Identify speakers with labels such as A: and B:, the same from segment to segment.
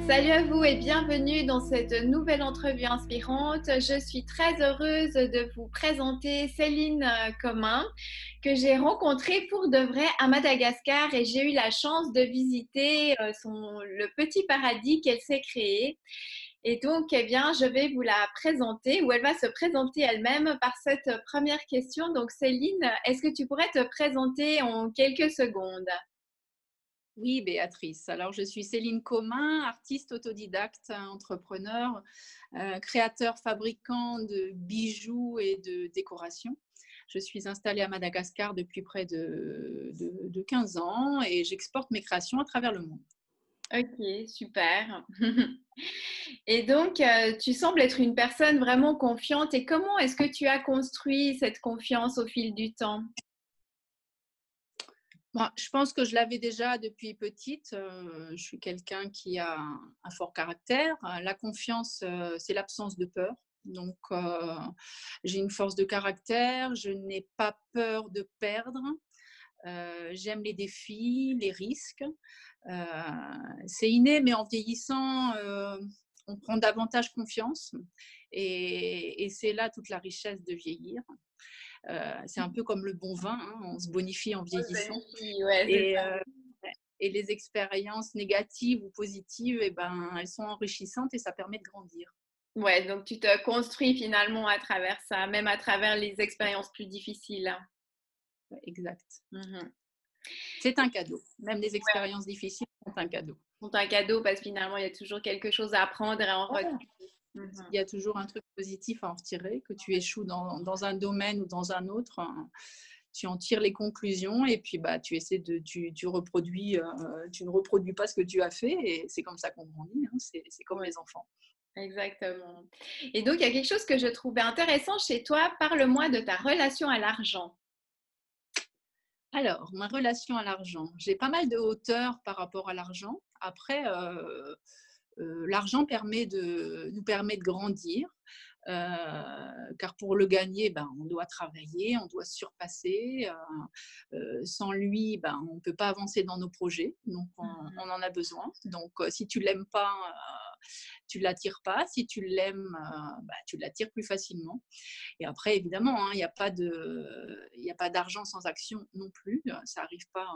A: Salut à vous et bienvenue dans cette nouvelle entrevue inspirante. Je suis très heureuse de vous présenter Céline Commun, que j'ai rencontrée pour de vrai à Madagascar et j'ai eu la chance de visiter le petit paradis qu'elle s'est créé. Et donc, eh bien, je vais vous la présenter ou elle va se présenter elle-même par cette première question. Donc, Céline, est-ce que tu pourrais te présenter en quelques secondes?
B: Oui, Béatrice. Alors, je suis Céline Commun, artiste autodidacte, entrepreneur, créateur, fabricant de bijoux et de décorations. Je suis installée à Madagascar depuis près de 15 ans et j'exporte mes créations à travers le monde.
A: Ok, super. Et donc, tu sembles être une personne vraiment confiante. Et comment est-ce que tu as construit cette confiance au fil du temps?
B: Moi, je pense que je l'avais déjà depuis petite. Je suis quelqu'un qui a un fort caractère. La confiance, c'est l'absence de peur. Donc, j'ai une force de caractère. Je n'ai pas peur de perdre. J'aime les défis, les risques. Euh, c'est inné, mais en vieillissant, on prend davantage confiance. Et c'est là toute la richesse de vieillir. C'est un peu comme le bon vin, hein, on se bonifie en vieillissant.
A: Magnifique, ouais, c'est
B: Et,
A: ça.
B: et les expériences négatives ou positives, eh ben, elles sont enrichissantes et ça permet de grandir.
A: Ouais, donc tu te construis finalement à travers ça, même à travers les expériences plus difficiles.
B: Ouais, exact.
A: Mhm.
B: C'est un cadeau. Même les expériences difficiles sont un cadeau.
A: C'est un cadeau parce que finalement, il y a toujours quelque chose à apprendre et à en retirer.
B: Voilà.
A: Mhm.
B: Il y a toujours un truc positif à en retirer, que tu échoues dans un domaine ou dans un autre, hein, tu en tires les conclusions et puis bah, tu essaies de, tu reproduis, tu ne reproduis pas ce que tu as fait et c'est comme ça qu'on grandit, hein, c'est comme
A: Ouais,
B: les enfants.
A: exactement. Et donc, il y a quelque chose que je trouvais intéressant chez toi. Parle-moi de ta relation à l'argent.
B: Alors, ma relation à l'argent, j'ai pas mal de hauteur par rapport à l'argent. Après, l'argent nous permet de grandir, car pour le gagner, ben, on doit travailler, on doit se surpasser. Sans lui, ben, on ne peut pas avancer dans nos projets, donc on en a besoin. Donc, si tu ne l'aimes pas, tu ne l'attires pas. Si tu l'aimes, ben, tu l'attires plus facilement. Et après, évidemment, hein, il n'y a pas d'argent sans action non plus. Ça n'arrive pas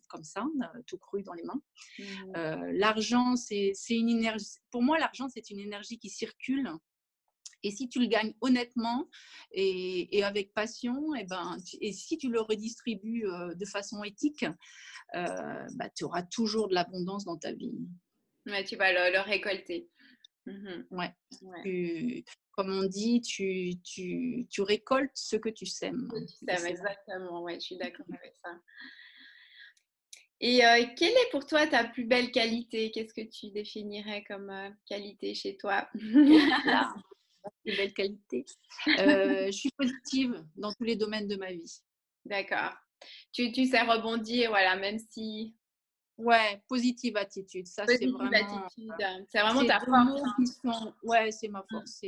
B: comme ça, tout cru dans les mains.
A: Mhm.
B: L'argent, c'est une énergie. Pour moi, l'argent, c'est une énergie qui circule. Et si tu le gagnes honnêtement et avec passion, et si tu le redistribues de façon éthique, bah, tu auras toujours de l'abondance dans ta vie.
A: Ouais, tu vas le récolter. Mhm.
B: Ouais.
A: Ouais.
B: Comme on dit, tu récoltes ce que tu sèmes.
A: Oui, tu
B: Et
A: sais,
B: c'est ça.
A: exactement. Ouais, je suis d'accord avec ça. Et quelle est pour toi ta plus belle qualité? Qu'est-ce que tu définirais comme qualité chez toi?
B: Oh là, c'est belle qualité. Je suis positive dans tous les domaines de ma vie.
A: D'accord. Tu sais rebondir, voilà, même si
B: Ouais, positive attitude. Ça, c'est
A: positive
B: vraiment,
A: attitude, c'est vraiment
B: c'est
A: ta
B: deux
A: force,
B: mots
A: hein.
B: qui sont, ouais, c'est ma
A: Mm.
B: force.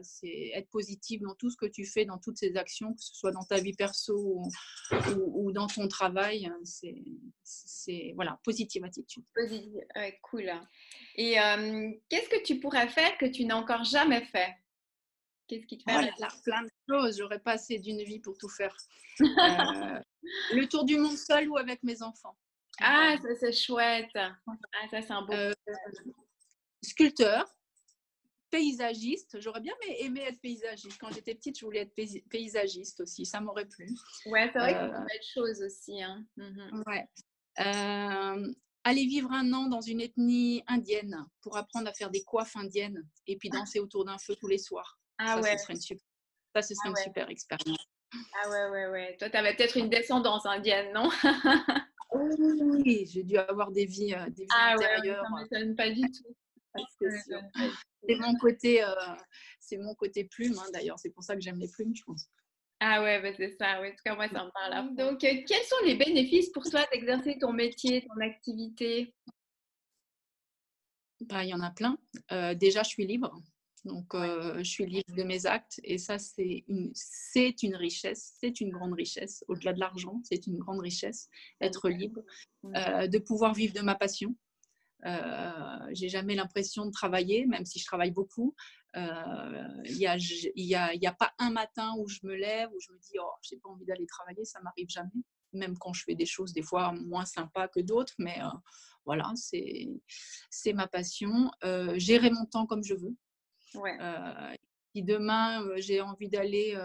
B: C'est être positive dans tout ce que tu fais, dans toutes ces actions, que ce soit dans ta vie perso ou dans ton travail. Voilà, positive attitude.
A: Positive, ouais, cool. Et qu'est-ce que tu pourrais faire que tu n'as encore jamais fait? Qu'est-ce qui te
B: Oh
A: fait
B: là là, plein de choses. J'aurais pas assez d'une vie pour tout faire. Euh, le tour du monde seul ou avec mes enfants.
A: Ah,
B: Voilà.
A: ça c'est chouette. Ah, ça c'est un beau.
B: Euh, Sculpteur, paysagiste. J'aurais bien aimé être paysagiste. Quand j'étais petite, je voulais être paysagiste aussi. Ça m'aurait plu.
A: Ouais, c'est vrai que c'est
B: Euh,
A: une belle chose aussi, hein. Mhm.
B: ouais. Aller vivre un an dans une ethnie indienne pour apprendre à faire des coiffes indiennes et puis danser autour d'un feu tous les soirs.
A: Ah
B: Ça,
A: ouais,
B: ce serait
A: ah
B: une
A: ouais,
B: super expérience.
A: ah ouais, ouais, ouais. Toi, tu avais peut-être une descendance indienne, non?
B: Oui, j'ai dû avoir des vies
A: Ah ouais, ouais,
B: antérieures,
A: ça m'étonne pas du tout. Ça
B: c'est sûr.
A: m'étonne pas du
B: C'est
A: tout.
B: mon côté, plume, hein, d'ailleurs. C'est pour ça que j'aime les plumes, je pense.
A: Ah ouais, bah c'est ça. Ouais. En tout cas, moi, ça me parle à fond. Donc, quels sont les bénéfices pour toi d'exercer ton métier, ton activité?
B: Bah, il y en a plein. Déjà, je suis libre. Donc,
A: Ouais.
B: je suis libre de mes actes. Et ça, une richesse. C'est une grande richesse. Au-delà de l'argent, c'est une grande richesse.
A: Exact.
B: Être libre.
A: Mhm.
B: De pouvoir vivre de ma passion. J'ai jamais l'impression de travailler, même si je travaille beaucoup. Il y a pas un matin où je me lève, où je me dis: «Oh, j'ai pas envie d'aller travailler», ça m'arrive jamais. Même quand je fais des choses des fois moins sympas que d'autres, mais voilà, c'est ma passion. Gérer mon temps comme je veux.
A: Ouais.
B: Si demain, j'ai envie d'aller,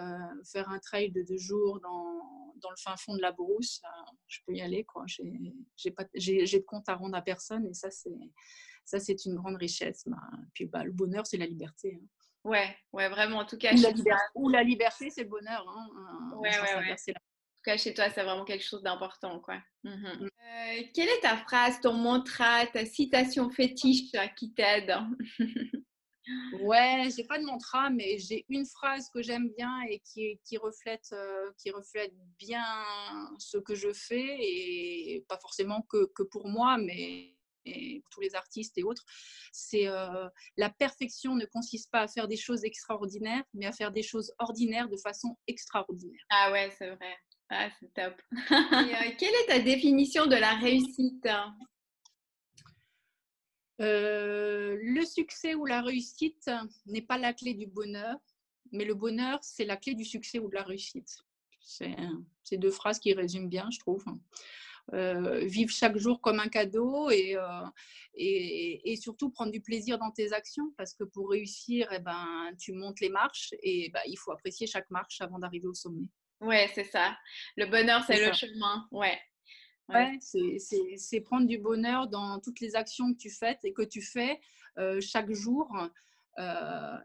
B: faire un trail de 2 jours dans le fin fond de la brousse, je peux y aller quoi. J'ai de compte à rendre à personne et ça c'est une grande richesse. Puis, le bonheur, c'est la liberté, hein.
A: Ouais, ouais, vraiment, en tout cas,
B: Ou
A: chez
B: la
A: toi.
B: liberté, c'est le bonheur, hein,
A: Ouais,
B: au
A: ouais,
B: sens
A: ouais.
B: inverse, c'est la
A: En tout cas, chez toi, c'est vraiment quelque chose d'important, quoi. Mhm.
B: mmh.
A: Quelle est ta phrase, ton mantra, ta citation fétiche qui t'aide?
B: Ouais, j'ai pas de mantra, mais j'ai une phrase que j'aime bien et qui reflète bien ce que je fais et pas forcément que pour moi, mais pour tous les artistes et autres. C'est, «La perfection ne consiste pas à faire des choses extraordinaires, mais à faire des choses ordinaires de façon extraordinaire».
A: Ah ouais, c'est vrai. Ah, c'est top. Et quelle est ta définition de la réussite?
B: Le succès ou la réussite n'est pas la clé du bonheur, mais le bonheur, c'est la clé du succès ou de la réussite. C'est 2 phrases qui résument bien, je trouve. Vivre chaque jour comme un cadeau et surtout prendre du plaisir dans tes actions parce que pour réussir, eh ben, tu montes les marches et bah, il faut apprécier chaque marche avant d'arriver au sommet.
A: Ouais, c'est ça. Le bonheur,
B: C'est
A: c'est le
B: ça.
A: chemin. Ouais, ouais.
B: Ouais, c'est prendre du bonheur dans toutes les actions que tu fais chaque jour.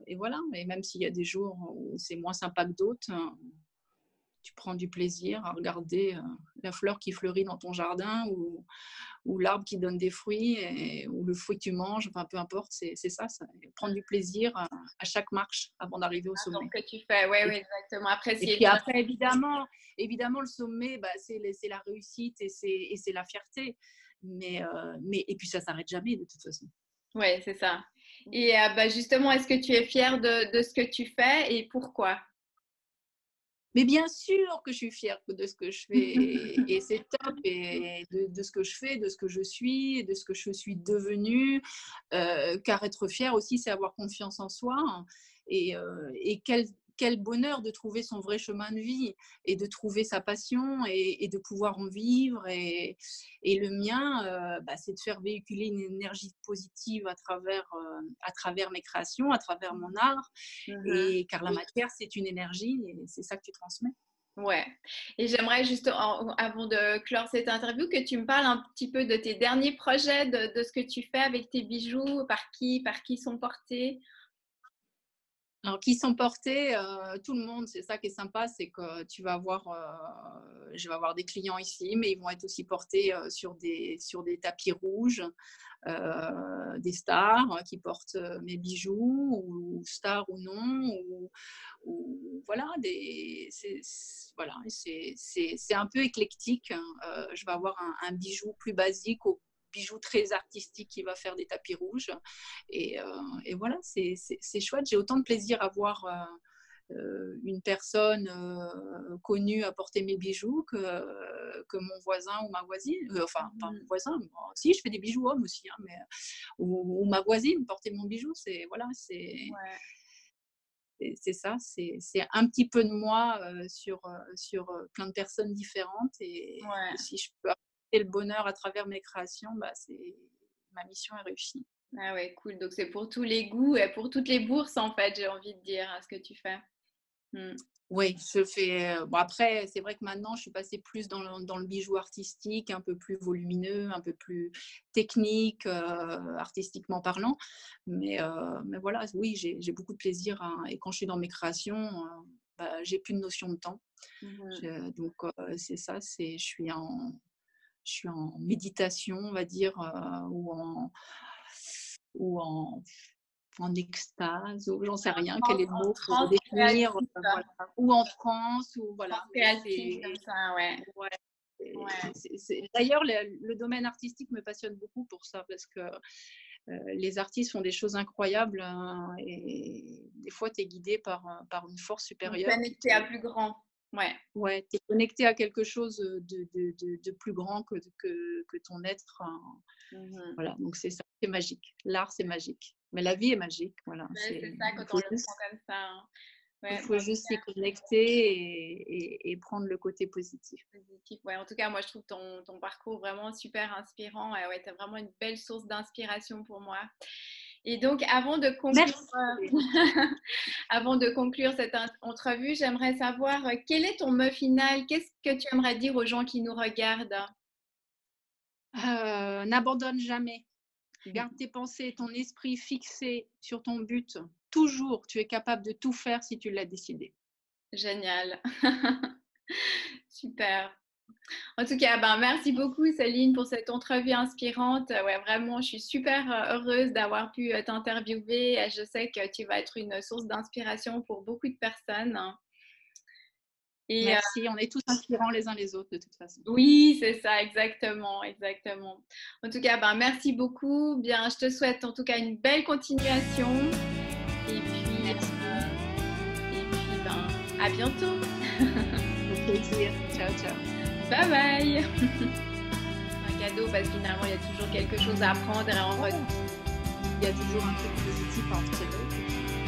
B: Et voilà, et même s'il y a des jours où c'est moins sympa que d'autres, tu prends du plaisir à regarder la fleur qui fleurit dans ton jardin ou l'arbre qui donne des fruits ou le fruit que tu manges, enfin peu importe, c'est ça, prendre du plaisir à chaque marche avant d'arriver au
A: Dans
B: sommet.
A: ce que tu fais. Ouais,
B: Et
A: ouais, exactement.
B: et
A: Apprécier le
B: puis
A: chemin.
B: après, évidemment, le sommet, bah, c'est la réussite et c'est la fierté. Mais et puis ça s'arrête jamais de toute façon.
A: Ouais, c'est ça. Et bah, justement, est-ce que tu es fière de ce que tu fais et pourquoi?
B: Mais bien sûr que je suis fière de ce que je fais et c'est top et de ce que je fais, de ce que je suis et de ce que je suis devenue, car être fière aussi, c'est avoir confiance en soi et quel bonheur de trouver son vrai chemin de vie et de trouver sa passion et de pouvoir en vivre et le mien, c'est de faire véhiculer une énergie positive à travers mes créations, à travers mon art
A: Mhm.
B: et car la matière, c'est une énergie et c'est ça que tu transmets.
A: Ouais. Et j'aimerais juste, avant de clore cette interview, que tu me parles un petit peu de tes derniers projets, de ce que tu fais avec tes bijoux, par qui ils sont portés.
B: Alors, qui sont portés, tout le monde, c'est ça qui est sympa, c'est que je vais avoir des clients ici, mais ils vont être aussi portés sur des tapis rouges, des stars qui portent mes bijoux, ou stars ou non, ou voilà, voilà, c'est un peu éclectique, hein. Je vais avoir un bijou plus basique au bijou très artistique qui va faire des tapis rouges. Et voilà, c'est chouette. J'ai autant de plaisir à voir une personne connue à porter mes bijoux que mon voisin ou ma voisine. Enfin, pas mon
A: Mhm.
B: voisin, moi aussi, je fais des bijoux hommes aussi, hein, ou ma voisine porter mon bijou. Voilà,
A: Ouais,
B: c'est ça, c'est un petit peu de moi sur plein de personnes différentes. Et
A: ouais.
B: si je peux apporter le bonheur à travers mes créations, ma mission est réussie.
A: Ah ouais, cool. Donc c'est pour tous les goûts et pour toutes les bourses, en fait, j'ai envie de dire, ce que tu fais. Mm.
B: Oui, je fais, bon après, c'est vrai que maintenant je suis passée plus dans le bijou artistique, un peu plus volumineux, un peu plus technique, artistiquement parlant. Mais voilà, oui, j'ai beaucoup de plaisir et quand je suis dans mes créations, j'ai plus de notion de temps.
A: Mhm.
B: Donc c'est ça, je suis en méditation, on va dire, ou en extase, ou j'en sais rien, quel est le mot pour
A: Trans
B: définir,
A: créative,
B: voilà, ou en transe, ou
A: trans
B: voilà, mais
A: créative comme ça, ouais.
B: ouais,
A: Ouais.
B: d'ailleurs le domaine artistique me passionne beaucoup pour ça parce que les artistes font des choses incroyables, hein, et des fois tu es guidé par une force
A: Donc
B: supérieure
A: connecté à plus grand. Ouais.
B: Ouais, tu es connecté à quelque chose de plus grand que ton être.
A: Mmh.
B: Voilà, donc c'est ça, c'est magique. L'art, c'est magique. Mais la vie est magique. Voilà,
A: Ouais, c'est ça quand
B: il
A: on le prend comme ça, hein.
B: il
A: Ouais,
B: faut juste s'y connecter et prendre le côté positif.
A: positif. Ouais, en tout cas, moi, je trouve ton parcours vraiment super inspirant. Et ouais, tu as vraiment une belle source d'inspiration pour moi. Et donc, avant de conclure,
B: Merci.
A: avant de conclure cette entrevue, j'aimerais savoir quel est ton mot final? Qu'est-ce que tu aimerais dire aux gens qui nous regardent?
B: N'abandonne jamais. Garde tes pensées et ton esprit fixé sur ton but. Toujours, tu es capable de tout faire si tu l'as décidé.
A: Génial. Super. En tout cas, ben, merci beaucoup Céline pour cette entrevue inspirante. Ouais, vraiment, je suis super heureuse d'avoir pu t'interviewer. Je sais que tu vas être une source d'inspiration pour beaucoup de personnes. Et
B: Merci, on est tous inspirants les uns les autres de toute façon.
A: oui, c'est ça, exactement, exactement. En tout cas, ben, merci beaucoup. Bien, je te souhaite en tout cas une belle continuation. Et puis,
B: Merci.
A: ben, à bientôt.
B: Au plaisir. Ciao, ciao.
A: Bye bye. Un cadeau parce que finalement, il y a toujours quelque chose à apprendre et en
B: Il y a toujours un truc positif à en tirer.